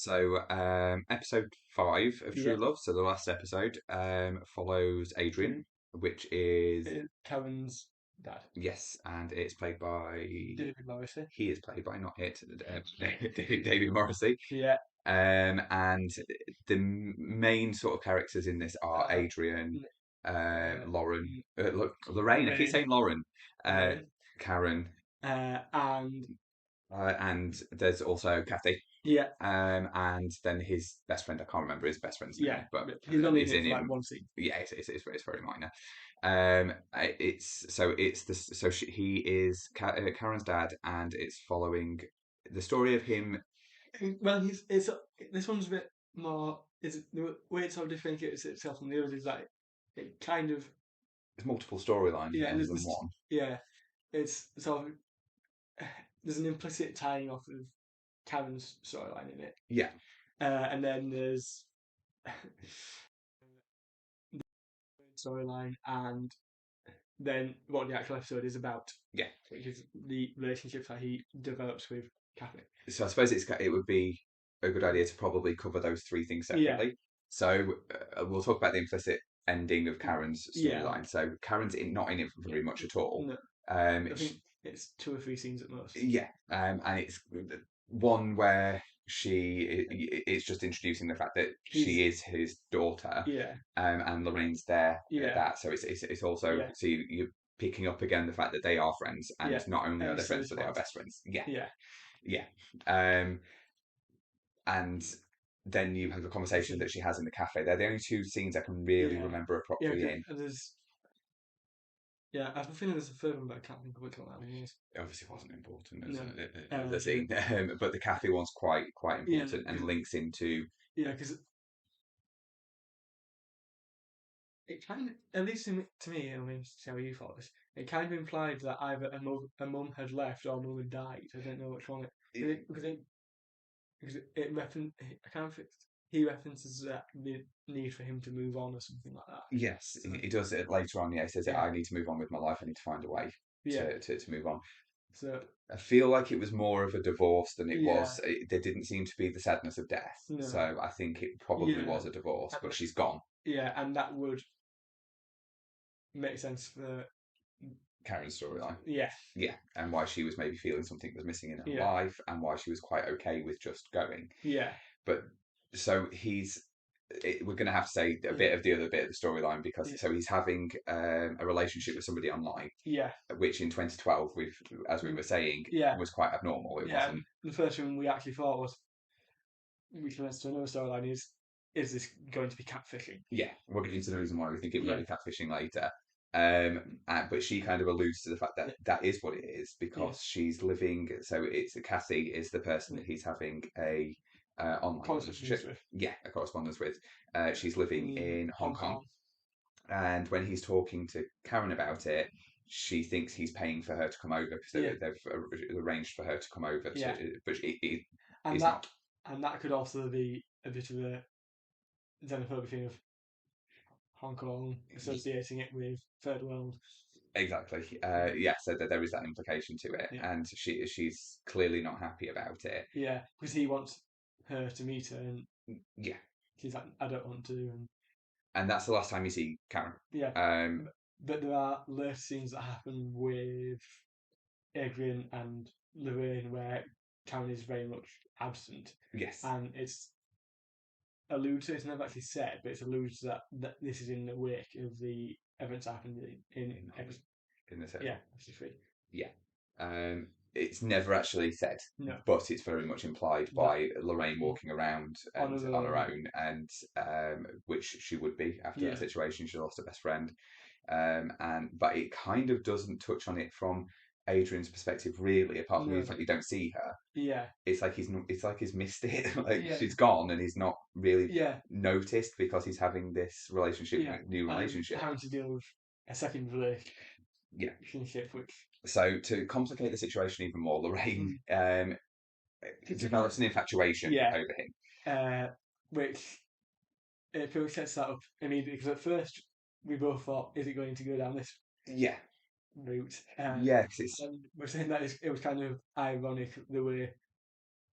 So, Episode 5 of True Yeah, Love, so the last episode, follows Adrian, Adrian, which is, Karen's dad, yes, and it's played by, David Morrissey. he is played by, not it, David Morrissey. Yeah, And the main sort of characters in this are uh, Adrian, n- Lauren, look, Lorraine, I keep Lorraine, saying Lauren, uh, Lorraine, Karen, and and there's also Kathy. yeah, And then his best friend, I can't remember his best friend's yeah. name, but But he's only in is it in for it. like one scene. Yeah, it's very minor. It's the so he is Karen's dad, and it's following the story of him. Well, he's it's this one's a bit more. Is the way it sort of differentiates itself from the others is like it kind of There's multiple storylines yeah. rather There's than this one. yeah. It's sort of there's an implicit tying off of Karen's storyline in it, Yeah, and then there's storyline and then what the actual episode is about, yeah. which is the relationships that he develops with Kathy. So I suppose it would be a good idea to probably cover those three things Yeah, separately. So we'll talk about the implicit ending of Karen's yeah, storyline. So Karen's not in it very much at all. no, Um, I think it's 2 or 3 scenes at most. Yeah, and it's one where it's just introducing the fact that He's she is his daughter, yeah, and Lorraine's there at yeah, that. So it's also yeah, so you're picking up again the fact that they are friends, and yeah, not only and are they he's still friends, his but they are father. best friends. Yeah, Yeah, yeah. Um, and then you have a that's conversation it. that she has in the cafe. They're the only two scenes I can really Yeah, remember her yeah, properly in. there's yeah. I have a feeling there's a third one, but I can't think of which one that one is. It obviously wasn't important as No, the yeah, scene, but the cafe one's quite yeah, important and links into. yeah, because it kind of, at least to me, I mean, see how you thought this. It kind of implied that either a mum had left or a mum had died. I don't know which one because it I kind of he references that the need for him to move on or something like that. Yes, So he does it later on. Yeah, he says that yeah, I need to move on with my life. I need to find a way yeah. to move on. So I feel like it was more of a divorce than it yeah, was. There didn't seem to be the sadness of death, no, so I think it probably yeah, was a divorce. and But she's gone. yeah, and that would make sense for Karen's storyline. yeah, Yeah, and why she was maybe feeling something was missing in her yeah, life, and why she was quite okay with just going. yeah, But so we're going to have to say a yeah, bit of the other bit of the storyline because yeah, so he's having a relationship with somebody online, yeah, which in 2012, as we mm, were saying, yeah, was quite abnormal. It yeah. wasn't. And the first one we actually thought was we can to another storyline is this going to be catfishing? Yeah, we'll get into the reason why we think it was Yeah, only catfishing later. But she kind of alludes to the fact that yeah, that is what it is yeah. because she's living. So it's Cassie is the person that he's having a online Correspondence relationship. with Yeah, a correspondence with. She's living in in Hong Hong Kong, Kong. and when he's talking to Karen about it, she thinks he's paying for her to come over because Yeah, they've arranged for her to come over yeah, to, but and it's that not. and that could also be a bit of a xenophobic thing of Hong Kong associating it with third world. Exactly. Yeah, Yeah, so that there is that implication to it, yeah, and she's clearly not happy about it. yeah, because he wants her to meet her, and Yeah, she's like, I don't want to, and and that's the last time you see Karen. yeah. Um, But there are later scenes that happen with Adrian and Lorraine where Karen is very much absent, yes, and it's alluded to. It's never actually said, but it's alluded to that this is in the wake of the events that happened in in episode in the yeah seven. episode 3. Yeah, it's never actually said, No, but it's very much implied that by Lorraine walking around on and her on her own. own, and which she would be after that Yeah, situation. She lost her best friend, and but it kind of doesn't touch on it from Adrian's perspective, really, apart from the no, fact you don't see her. yeah, It's like he's missed it. Like yeah, she's gone and he's not really yeah, noticed because he's having this yeah, new and relationship. having to deal with a second Yeah. relationship, which So to complicate the situation even more, Lorraine mm, develops an infatuation yeah, over him. uh, which it pretty much sets that up immediately because at first we both thought, is it going to go down this Yeah, route? yeah, because it's And we're saying that it was kind of ironic the way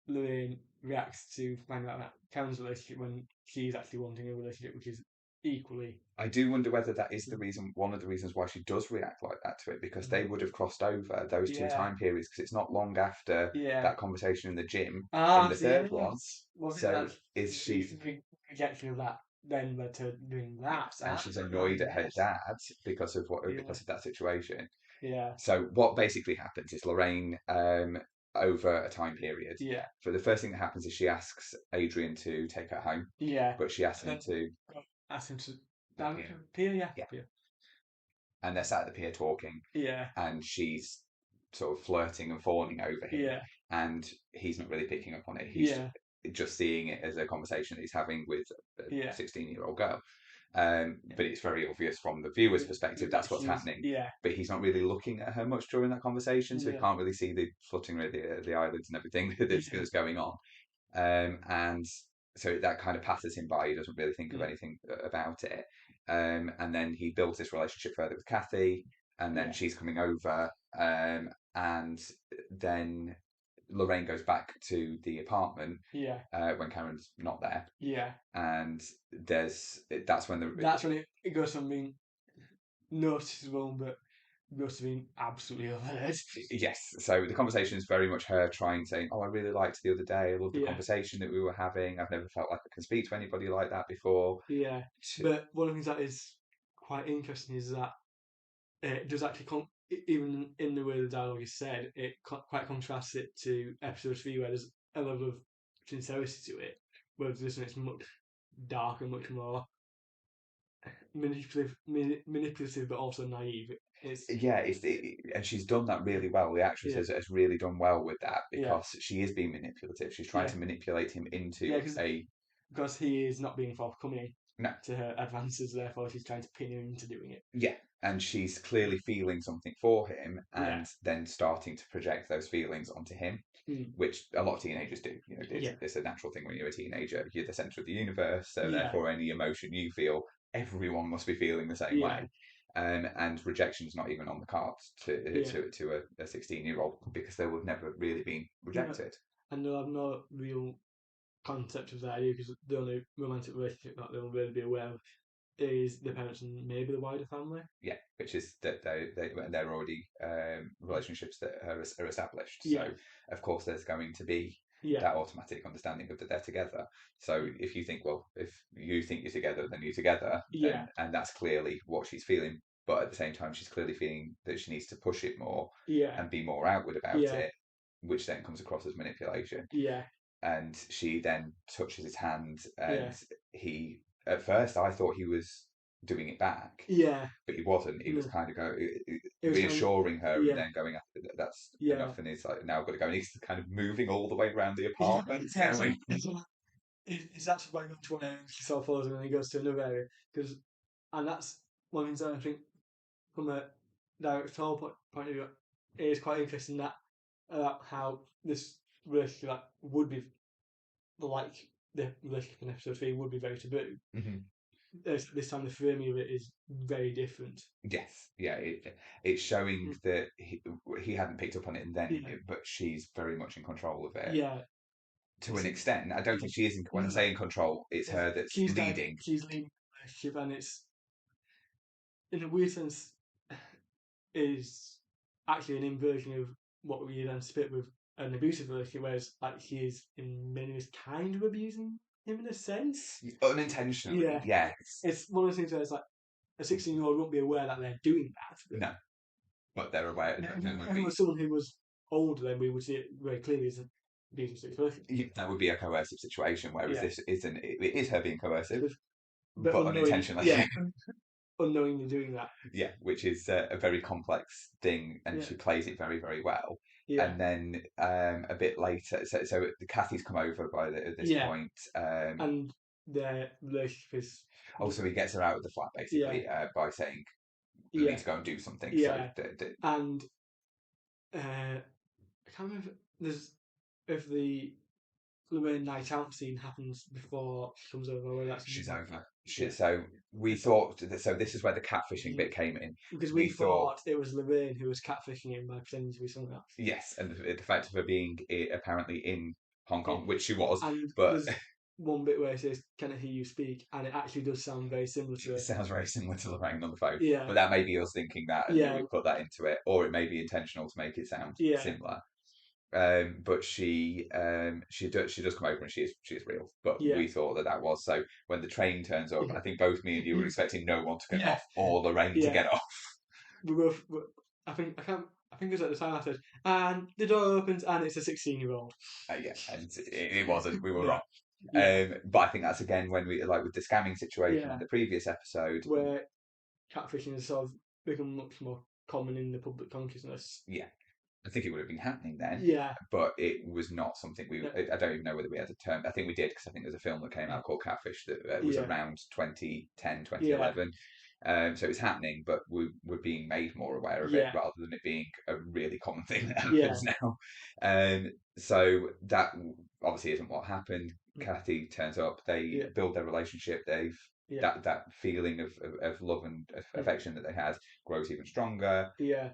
Lorraine reacts to finding out that Karen's relationship when she's actually wanting a relationship which is equally. I do wonder whether that is one of the reasons why she does react like that to it, because they would have crossed over those two Yeah, time periods, because it's not long after yeah. that conversation in the gym in Ah, the so yeah, third one. was it So that is she, rejection of that then led to doing that? and Ah, she's annoyed at her yes. dad Yeah, because of that situation. yeah, So what basically happens is Lorraine, over a time period, yeah, for the first thing that happens is she asks Adrian to take her home, yeah. but she asks And him then to ask him to the damage pier. Pia, yeah, Yeah, Pia. and they're sat at the pier talking, Yeah, and she's sort of flirting and fawning over him, yeah, and he's not really picking up on it. He's yeah, just seeing it as a conversation that he's having with a yeah, 16-year-old girl. yeah. But it's very obvious from the viewer's perspective That that's what's she's, happening. yeah, But he's not really looking at her much during that conversation, so he no, can't really see the fluttering of the eyelids and everything yeah, that's going on. And so that kind of passes him by. He doesn't really think of mm, anything about it. And then he builds this relationship further with Kathy, and then yeah, she's coming over, and then Lorraine goes back to the apartment yeah, when Karen's not there, yeah. and that's when the That's when it goes from being noticeable, but goes to being absolutely overheard. yes. So the conversation is very much her trying, saying, "Oh, I really liked the other day. I loved the Yeah, conversation that we were having. I've never felt like I can speak to anybody like that before." yeah. But one of the things that is quite interesting is that it does actually, even in the way the dialogue is said, it quite contrasts it to episode 3, where there's a level of sincerity to it, whereas this one it's much darker, much more manipulative, but also naive. It's Yeah, and she's done that really well. The actress yeah, has really done well with that, yeah, because she is being manipulative. She's trying yeah, to manipulate him yeah, into a because he is not being forthcoming no, to her advances, therefore she's trying to pin him into doing it. yeah, and she's clearly feeling something for him, Yeah, and then starting to project those feelings onto him, mm, which a lot of teenagers do. yeah, It's a natural thing when you're a teenager. You're the center of the universe, so yeah, therefore any emotion you feel, everyone must be feeling the same yeah, way. And rejection's not even on the cards yeah. to a 16-year-old, because they would never really been No, rejected. and they'll have no real concept of the idea because the only romantic relationship that they'll really be aware of is the parents and maybe the wider family. Yeah, which is that they're already relationships that are established. So Yeah, of course there's going to be yeah, that automatic understanding of that they're together. So mm, if you think, well, if you think you're together, then you're together, yeah, and that's clearly what she's feeling. But at the same time, she's clearly feeling that she needs to push it more yeah, and be more outward about yeah, it, which then comes across as manipulation. yeah, And she then touches his hand, yeah, and he, at first I thought he was doing it back, yeah. but he wasn't. He was No, kind of it was kind of reassuring her, and yeah, then going, "That's yeah, enough." And he's like, "Now I've got to go." And he's kind of moving all the way around the yeah. apartment, Yeah, going, it's actually by going to one area, he sort of follows him, and then he goes to another area because, and that's one of the things that I think from a directorial point of view, it is quite interesting that how this relationship like, would be like the relationship in episode 3 would be very taboo. Mhm. This time the framing of it is very different. "Yes, yeah." It's showing Mm, that he hadn't picked up on it, and then, yeah, but she's very much in control of it yeah. to It's, an extent. I don't yeah, think she is in. When I no, say in control, it's her that's she's guiding, leading. she's leading the relationship, and it's in a weird sense is actually an inversion of what we anticipate with an abusive relationship, whereas like she is in many ways kind of abusing him in a sense. Unintentionally, Yeah, yes. it's one of those things where it's like a 16-year-old won't be aware that they're doing that. No, but they're aware. But That would if it be was someone who was older, then we would see it very clearly as an abusive situation. that would be a coercive situation. Whereas Yeah, this isn't. It is her being coercive, but but unknowing, unintentionally. yeah, unknowingly doing that. Yeah, which is a very complex thing, and Yeah, she plays it very, very well. yeah, And then a bit later, so the Kathy's come over by at this yeah, point. and their relationship is, Also, he gets her out of the flat yeah, basically by saying, "You need yeah, to go and do something." So yeah, and I can't remember. There's if the Lorraine night out scene happens before she comes over, whether that's she's over. yeah. So we thought that. So this is where the catfishing Mhm. bit came in. Because we We thought, thought it was Lorraine who was catfishing him by pretending to be someone else. yes, and the fact of her being apparently in Hong Yeah. Kong, which she was, And but there's one bit where it says, "Can I hear you speak?" And it actually does sound very similar to it it. sounds very similar to Lorraine on the phone. Yeah, But that may be us thinking that, and yeah, we've put that into it, or it may be intentional to make it sound yeah, similar. But she does come over and she is real. But yeah, we thought that was so. When the train turns up, I think both me and you were expecting no one to get yeah, off or Lorraine to yeah. get off. We both. I think I can't. I think it was at the time I said, and the door opens, and it's a 16-year-old. Yeah, and it wasn't. We were No. wrong. Yeah, But I think that's again when we like with the scamming situation in yeah. the previous episode. Where catfishing has sort of become much more common in the public consciousness. Yeah, I think it would have been happening then, Yeah, but it was not something we. no, I don't even know whether we had a term. I think we did because I think there's a film that came out called Catfish that was yeah, around 2010, yeah, 2011. So it's happening, but we're being made more aware of it yeah, rather than it being a really common thing that yeah, happens now. So that obviously isn't what happened. mm, Kathy turns up. They yeah, build their relationship. They've yeah, that feeling of love and mm, affection that they had grows even stronger. yeah,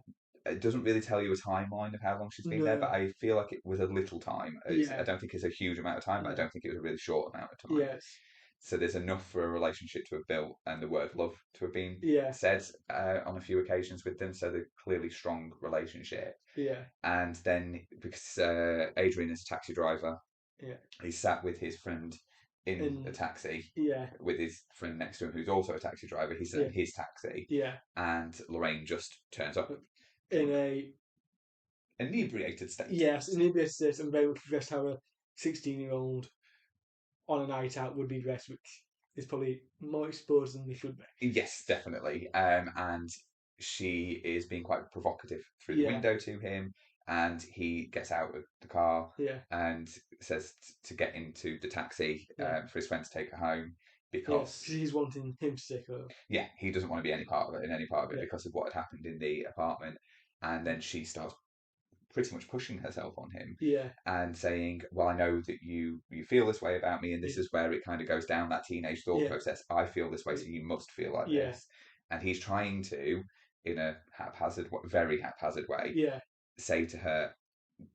It doesn't really tell you a timeline of how long she's been there, but no, I feel like it was a little time. I yeah, don't think it's a huge amount of time, but I no, don't think it was a really short amount of time. yes, So there's enough for a relationship to have built and the word love to have been yeah, said on a few occasions with them. So they're clearly strong relationship. yeah, And then because Adrian is a taxi driver, yeah, he's sat with his friend in a and taxi yeah, with his friend next to him who's also a taxi driver. He's yeah, in his taxi, yeah, and Lorraine just turns up in drunk, a inebriated state. yes, in a state and very much dressed how a 16-year-old on a night out would be dressed, which is probably more exposed than they should be. Yes, definitely. And she is being quite provocative through the Yeah, window to him, and he gets out of the car yeah, and says to get into the taxi yeah, for his friend to take her home yeah, because because he's wanting him to take her. yeah, he doesn't want to be any part of it in any part of it Yeah, because of what had happened in the apartment. And then she starts pretty much pushing herself on him yeah, and saying, "Well, I know that you feel this way about me, and this yeah, is where it kind of goes down that teenage thought yeah, process. I feel this way, so you must feel like yeah, this." And he's trying to, in a haphazard, very haphazard way, yeah, say to her,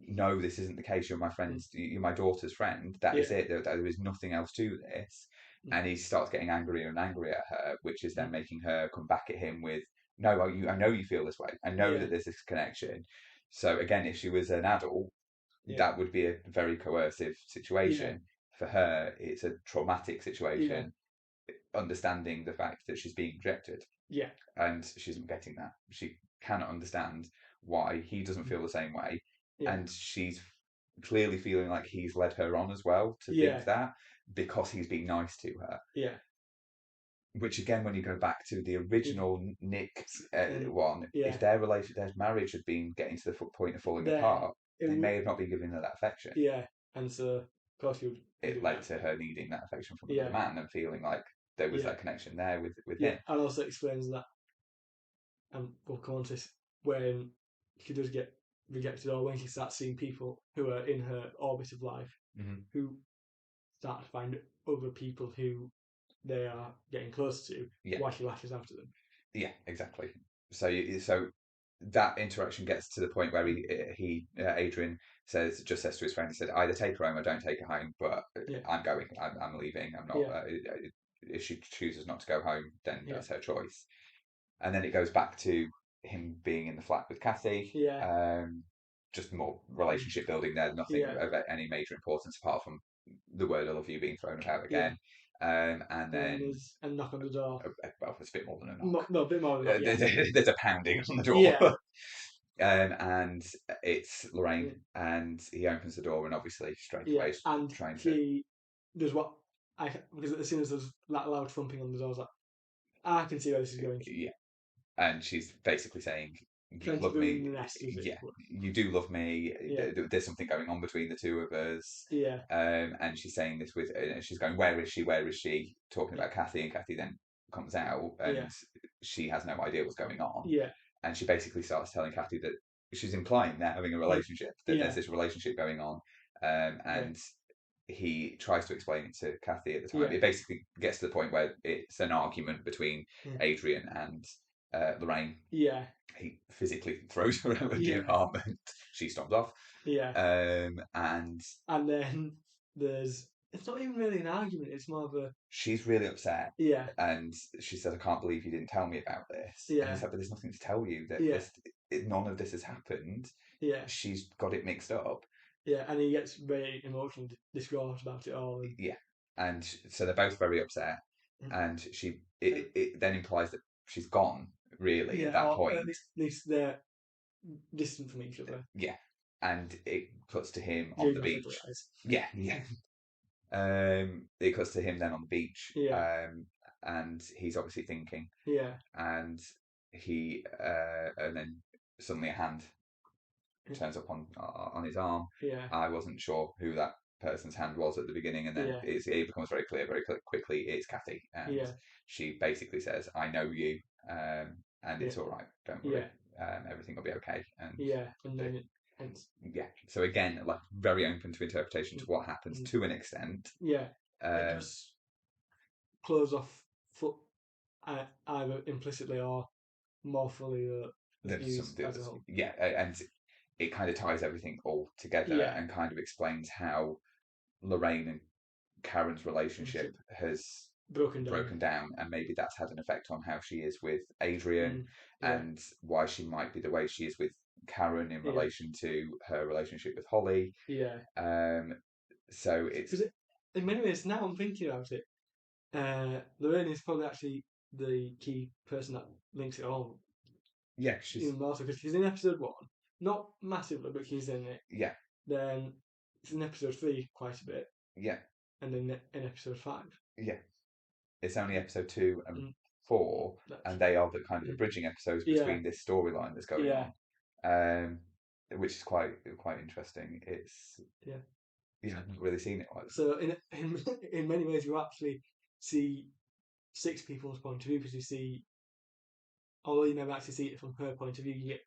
"No, this isn't the case. You're my mm, friend. You're my daughter's friend. That is yeah, it. There is nothing else to this." mm, And he starts getting angrier and angrier at her, which is then mm, making her come back at him with, "No, I know you feel this way. I know yeah, that there's this connection." So again, if she was an adult, yeah, that would be a very coercive yeah, situation. For her, it's a traumatic yeah, situation, understanding the fact that she's being rejected yeah, and she's not getting that. She cannot understand why he doesn't mm, feel the same way. yeah, And she's clearly feeling like he's led her on as well to think yeah, that because he's being nice to her. yeah, Which again, when you go back to the original Nick and one, if yeah, their marriage had been getting to the point of falling there, apart, it they would, may have not been giving her that affection. yeah, and so of course you It do led that. to her needing that affection from another Yeah, man and feeling like there was yeah, that connection there with yeah, him. and also explains that, and we'll come on to this, when she does get rejected or when she starts seeing people who are in her orbit of life Mm-hmm. who start to find other people who they are getting close to, Yeah, why she lashes after them. yeah, exactly. So that interaction gets to the point where Adrian says to his friend, he said, either take her home or don't take her home, but Yeah, I'm going, I'm leaving, I'm not. yeah, If she chooses not to go home, then yeah, that's her choice. And then it goes back to him being in the flat with Kathy. yeah, Just more mm, relationship building there, nothing yeah, of any major importance apart from the word "I love you" being thrown about yeah. again. And And then then, there's a knock on the door. well, it's a bit more than a knock. No, a bit more than that. Yeah, There's a pounding on the door. yeah, And it's Lorraine, yeah, and he opens the door, and obviously straight yeah. away he's And trying to. she does what I because as soon as there's that loud thumping on the door, I was like, I can see where this is going. Yeah, and she's basically saying, "You Trying to love ruin me, the nest, as it yeah, were. you do love me. Yeah, There's something going on between the two of us." yeah, And she's saying this with, she's going, "Where is she? Where is she?" Talking yeah, about Kathy, and Kathy then comes out, yeah, and she has no idea what's going on, yeah, and she basically starts telling Kathy that she's implying they're having a relationship, that there's yeah, this relationship going on, yeah, and he tries to explain it to Kathy at the time. yeah, It basically gets to the point where it's an argument between yeah, Adrian and Lorraine. Yeah. He physically throws her out of the Yeah. apartment. She storms off. Yeah. And And then it's not even really an argument. It's more of a she's really upset. yeah. And she says, "I can't believe you didn't tell me about this." And he's Yeah. like, "But there's nothing to tell you. That Yeah. none of this has happened. Yeah. She's got it mixed up." Yeah. And he gets very emotionally distraught about it all. And Yeah, and so they're both very upset, and it then implies that she's gone really at yeah, that or at point. least they're distant from each other Yeah, and it cuts to him on the geographically, beach. guys. Yeah, yeah. It cuts to him then on the beach, Yeah. and he's obviously thinking, Yeah. and and then suddenly a hand turns up on his arm. Yeah. I wasn't sure who that person's hand was at the beginning, and then Yeah. it becomes very clear very quickly it's Kathy, and Yeah. she basically says, "I know you, and Yeah. it's all right. Don't Yeah. worry. Everything will be okay." And Yeah. And uh, then it ends. yeah, so again, like very open to interpretation to what happens Mm. to an extent. Yeah. It Um, does close off foot either implicitly or more fully the there's some views as a whole. yeah, and it kind of ties everything all together Yeah. and kind of explains how Lorraine and Karen's relationship has Broken down. broken down, and maybe that's had an effect on how she is with Adrian, Yeah. and why she might be the way she is with Karen in Yeah. relation to her relationship with Holly. Yeah. Um, so it's Because in many ways, now I'm thinking about it, Lorraine is probably actually the key person that links it all. yeah, she's Even more so because she's in episode 1, not massively, but she's in it. yeah, Then it's in episode 3 quite a bit, yeah, and then in episode 5. yeah. It's only episode 2 and 4, That's and they are the kind of the mm, bridging episodes yeah, between this storyline that's going yeah, on, which is quite interesting. It's yeah. yeah, I've not really seen it like that. So in many ways, you actually see 6 people's point of view because you see, although you never actually see it from her point of view, you get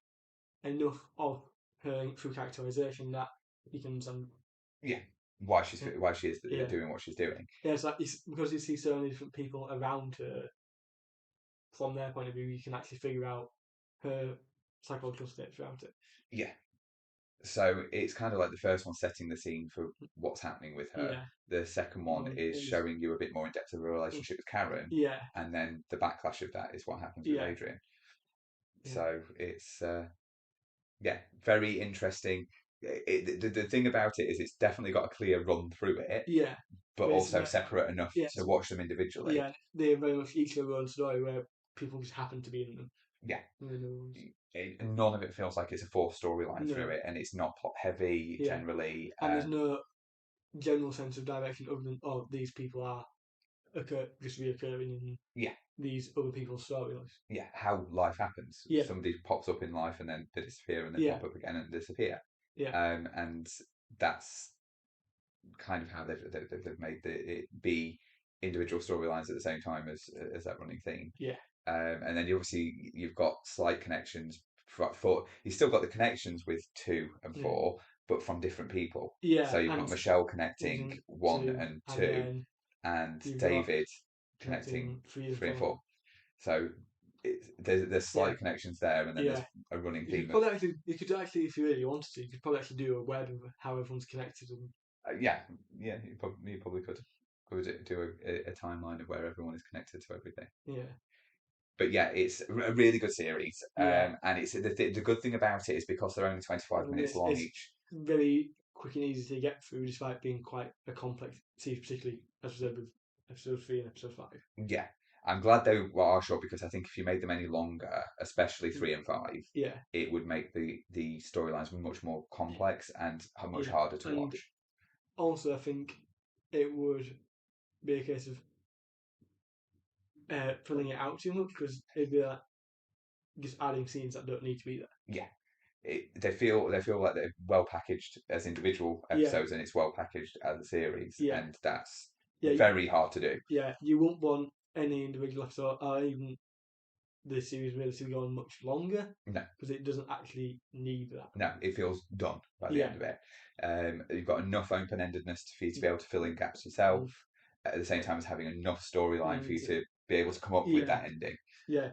enough of her through characterization that you can understand. Yeah, why she is Yeah, doing what she's doing. yeah. It's because you see so many different people around her from their point of view, you can actually figure out her psychological state throughout it. Yeah. So it's kind of like the first one setting the scene for what's happening with her. Yeah, The second one is is showing you a bit more in depth of a relationship with Karen, yeah, and then the backlash of that is what happens with yeah, Adrian. yeah, So it's yeah, very interesting. The thing about it is it's definitely got a clear run through it, yeah. but But also separate enough yeah, to watch them individually. yeah. They're very much each their own story where people just happen to be in them. Yeah, And none of it feels like it's a forced storyline through no, it, and it's not plot heavy yeah, generally. and there's no general sense of direction other than oh these people are just reoccurring in Yeah, these other people's storylines. yeah, how life happens. Yeah, Somebody pops up in life and then they disappear and then yeah, pop up again and disappear. yeah, And that's kind of how they've made it be individual storylines at the same time as that running theme. yeah, And then you've got slight connections for you've still got the connections with 2 and 4, but from different people. yeah, So you've got and Michelle connecting season 1 2, and and 2, then and you've got David connecting connecting 3 and 3 and 4. 4. So there's Yeah, slight connections there, and then there's yeah. a running You could theme of probably actually, if you really wanted to, you could probably actually do a web of how everyone's connected and yeah, yeah. You probably could do a timeline of where everyone is connected to everything. yeah, But yeah, it's a really good series, yeah. and it's the good thing about it is because they're only 25 And minutes long it's each. very quick and easy to get through, despite being quite a complex series, particularly as I said with episode 3 and episode 5. Yeah, I'm glad they are short because I think if you made them any longer, especially 3 and 5, Yeah, it would make the storylines much more complex and much yeah. harder to And watch. also, I think it would be a case of filling it out too much because it'd be like just adding scenes that don't need to be there. Yeah, they feel like they're well packaged as individual Yeah, episodes, and it's well packaged as a series, yeah, and that's yeah, very hard to do. yeah. You won't want any individual episode or even the series really to go on much longer No, because it doesn't actually need that. no, it feels done by the Yeah, end of it. You've got enough open-endedness for you to be able to fill in gaps yourself, mm, at the same time as having enough storyline for you and to be able to come up with yeah, that ending. yeah.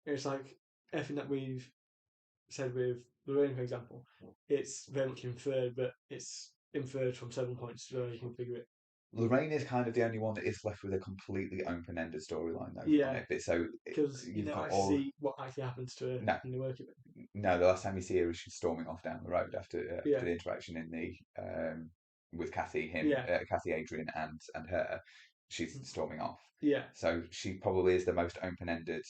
it's like everything that we've said with Lorraine, for example, it's very much inferred, but it's inferred from several points, so you can figure it. Lorraine is kind of the only one that is left with a completely open-ended storyline though from Yeah, it. But so because you you've never got actually all see what actually happens to her no, in the work of it. no. The last time you see her is she's storming off down the road after Yeah, the interaction in the with Kathy, yeah, Kathy, Adrian, and her. She's storming off. yeah, So she probably is the most open-ended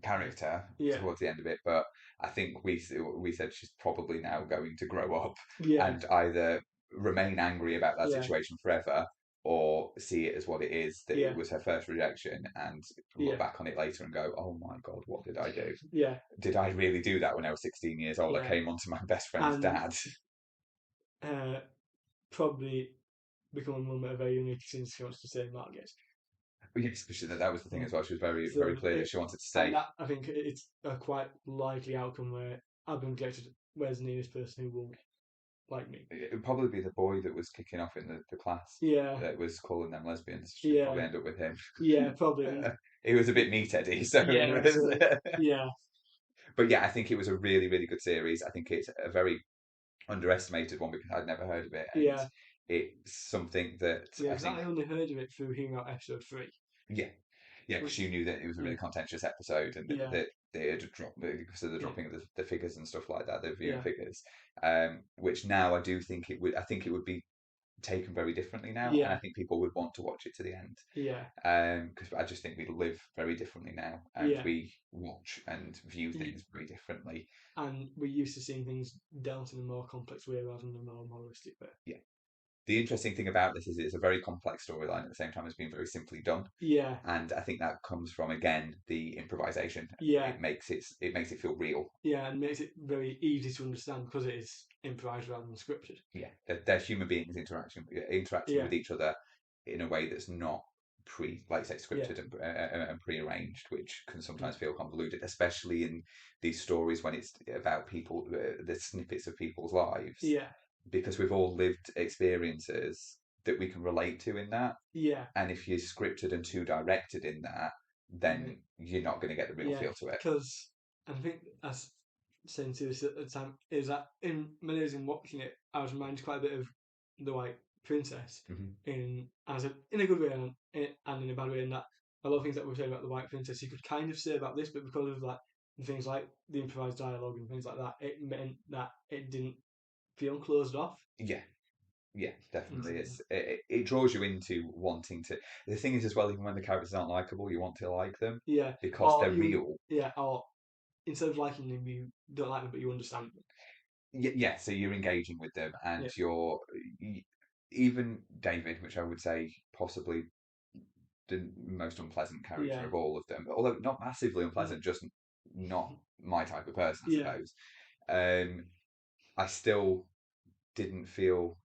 character yeah, towards the end of it, but I think we said she's probably now going to grow up yeah, and either remain angry about that yeah, situation forever or see it as what it is, that it yeah, was her first rejection and look yeah, back on it later and go, oh my god, what did I do? yeah, Did I really do that when I was 16 years old? I yeah, came onto my best friend's and dad. uh, probably become a mum at a very young age since she wants to stay Margate. Yes, but that was the thing as well. She was very, very So clear that she wanted to and stay. that I think it's a quite likely outcome where I've been rejected. Where's the nearest person who will like me? It would probably be the boy that was kicking off in the class Yeah, that was calling them lesbians. She'd yeah, probably end up with him. yeah, probably. He was a bit meatheady, so Yeah, so yeah, but yeah, I think it was a really, really good series. I think it's a very underestimated one because I'd never heard of it, and yeah, it's something that yeah. I Because think, I only heard of it through hearing about episode 3, yeah, yeah, because which you knew that it was a really mm, contentious episode and yeah, that they had dropped because of the yeah, dropping of the figures and stuff like that, the viewing yeah, figures. Which now I do think it would. I think it would be taken very differently now, and I yeah, think people would want to watch it to the end. yeah, Because I just think we live very differently now, and yeah. we watch and view Y- things very differently. And we're used to seeing things dealt in a more complex way rather than a more moralistic way. Yeah. The interesting thing about this is it's a very complex storyline at the same time as being very simply done, Yeah, and I think that comes from again the improvisation. yeah, It makes it feel real. yeah, and makes it very easy to understand because it is improvised rather than scripted. Yeah, they're human beings interacting Yeah, with each other in a way that's not like say yeah, scripted and prearranged, which can mm, sometimes feel convoluted, especially in these stories when it's about people, the snippets of people's lives, yeah, because we've all lived experiences that we can relate to in that. yeah. And if you're scripted and too directed in that, I think then you're not going to get the real yeah, feel to it. because I think as saying to this at the time is that in many ways in watching it, I was reminded quite a bit of the White Princess Hmm. in a good way and in a bad way. In that a lot of things that we say about the White Princess, you could kind of say about this, but because of like things like the improvised dialogue and things like that, it meant that it didn't feel closed off. Yeah, yeah, And definitely. things like It draws you into wanting to. The thing is, as well, even when the characters aren't likable, you want to like them yeah, because or they're real. or instead of liking them, you don't like them, but you understand them. Yeah, so you're engaging with them, and Yeah, even David, which I would say possibly the most unpleasant character yeah, of all of them, although not massively mm, unpleasant, just not my type of person, I yeah, suppose. Um, I still didn't feel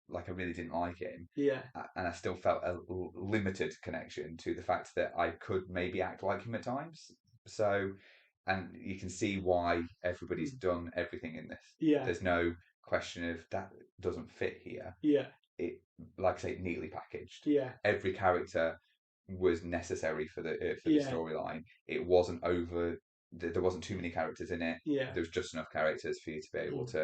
like I really didn't like him, yeah, and I still felt a limited connection to the fact that I could maybe act like him at times. So, and you can see why everybody's mm, done everything in this. yeah, There's no question of that doesn't fit here. yeah, It, like I say, neatly packaged. yeah, Every character was necessary for the yeah, storyline. It wasn't over. There wasn't too many characters in it. yeah, There was just enough characters for you to be able mm,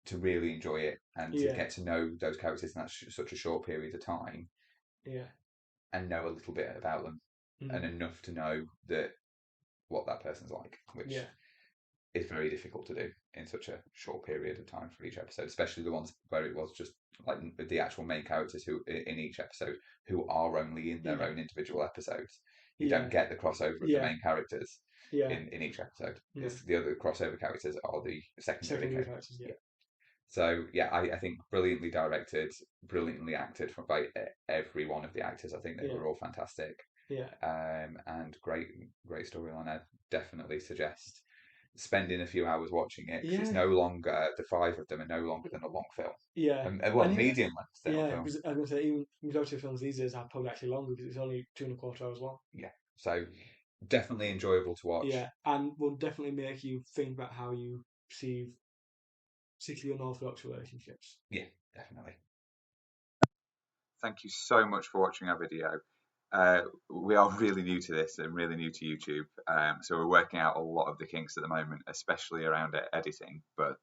to really enjoy it and to yeah, get to know those characters in such a short period of time yeah, and know a little bit about them and mm, enough to know that what that person's like, which yeah, is very difficult to do in such a short period of time for each episode, especially the ones where it was just like the actual main characters who in each episode who are only in their yeah, own individual episodes. You don't yeah, get the crossover of the yeah, main characters yeah, in each episode. no. It's the other crossover characters are the secondary Secondary characters. characters, yeah, Yeah. So yeah, I think brilliantly directed, brilliantly acted from by every one of the actors. I think they yeah, were all fantastic, yeah, and great storyline. I definitely suggest spending a few hours watching it because it's yeah, no longer the five of them are no longer than a long film. yeah. Well, And even medium length yeah, film. because I was gonna say even majority of films these days are probably actually longer because it's only 2.25 hours long. Yeah, so definitely enjoyable to watch. Yeah, and will definitely make you think about how you perceive particularly unorthodox relationships. Yeah, definitely. Thank you so much for watching our video. we are really new to this and really new to YouTube, so we're working out a lot of the kinks at the moment, especially around editing. But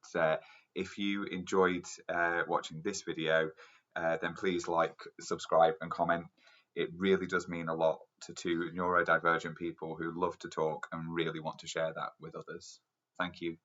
if you enjoyed watching this video, then please like, subscribe, and comment. It really does mean a lot to two neurodivergent people who love to talk and really want to share that with others. Thank you.